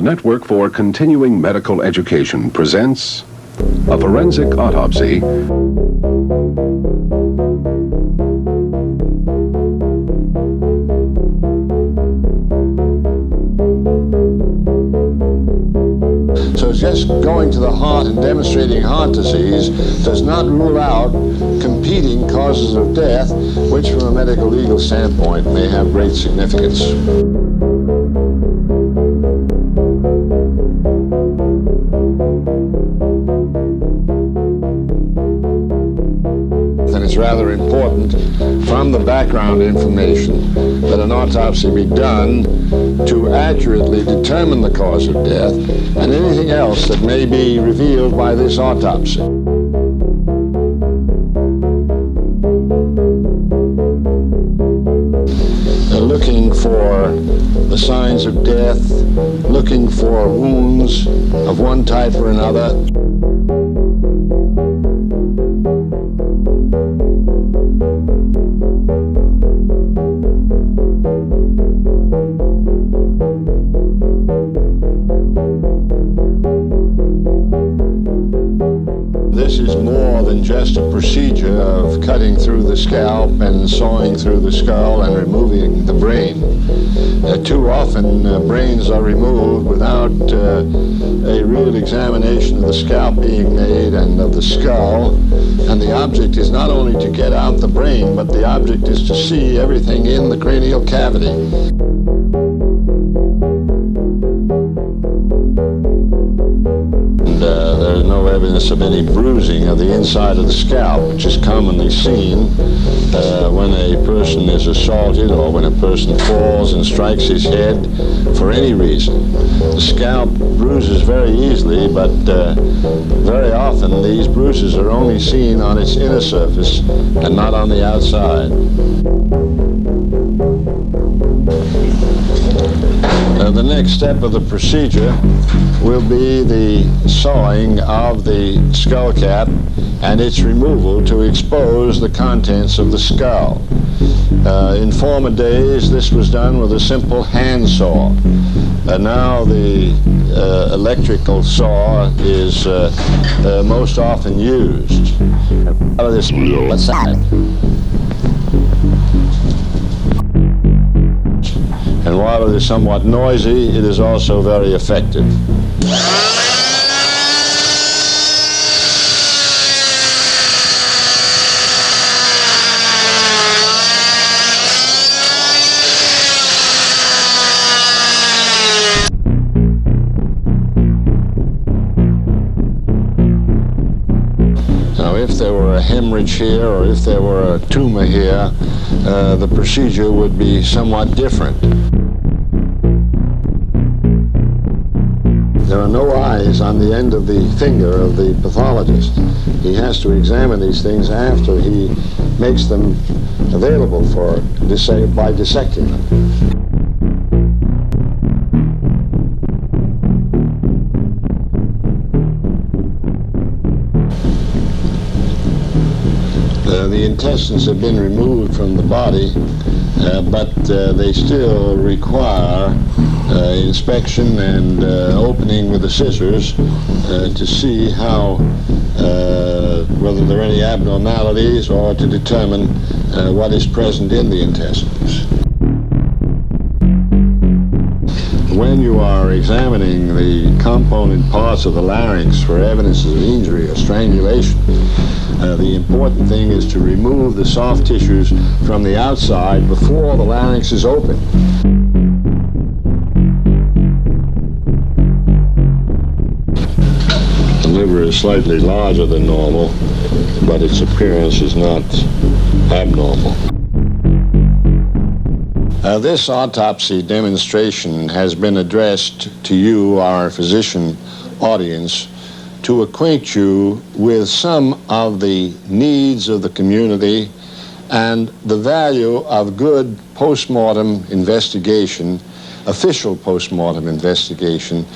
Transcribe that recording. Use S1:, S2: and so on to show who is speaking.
S1: Network for Continuing Medical Education presents A Forensic Autopsy.
S2: So just going to the heart and demonstrating heart disease does not rule out competing causes of death, which from a medical legal standpoint may have great significance. And it's rather important from the background information that an autopsy be done to accurately determine the cause of death and anything else that may be revealed by this autopsy. Looking for the signs of death, looking for wounds of one type or another. This is more than just a procedure of cutting through the scalp and sawing through the skull and removing the brain. Too often brains are removed without a real examination of the scalp being made and of the skull. And the object is not only to get out the brain, but the object is to see everything in the cranial cavity. There's no evidence of any bruising of the inside of the scalp, which is commonly seen when a person is assaulted or when a person falls and strikes his head for any reason. The scalp bruises very easily, but very often these bruises are only seen on its inner surface and not on the outside. The next step of the procedure will be the sawing of the skull cap and its removal to expose the contents of the skull. In former days, this was done with a simple hand saw. Now the electrical saw is most often used. And while it is somewhat noisy, it is also very effective. Now, if there were a hemorrhage here or if there were a tumor here, the procedure would be somewhat different. There are no eyes on the end of the finger of the pathologist. He has to examine these things after he makes them available by dissecting them. The intestines have been removed from the body, but they still require inspection and opening with the scissors to see how, whether there are any abnormalities or to determine what is present in the intestines. When you are examining the component parts of the larynx for evidence of injury or strangulation, the important thing is to remove the soft tissues from the outside before the larynx is open. The liver is slightly larger than normal, but its appearance is not abnormal. This autopsy demonstration has been addressed to you, our physician audience, to acquaint you with some of the needs of the community and the value of good post-mortem investigation, official post-mortem investigation,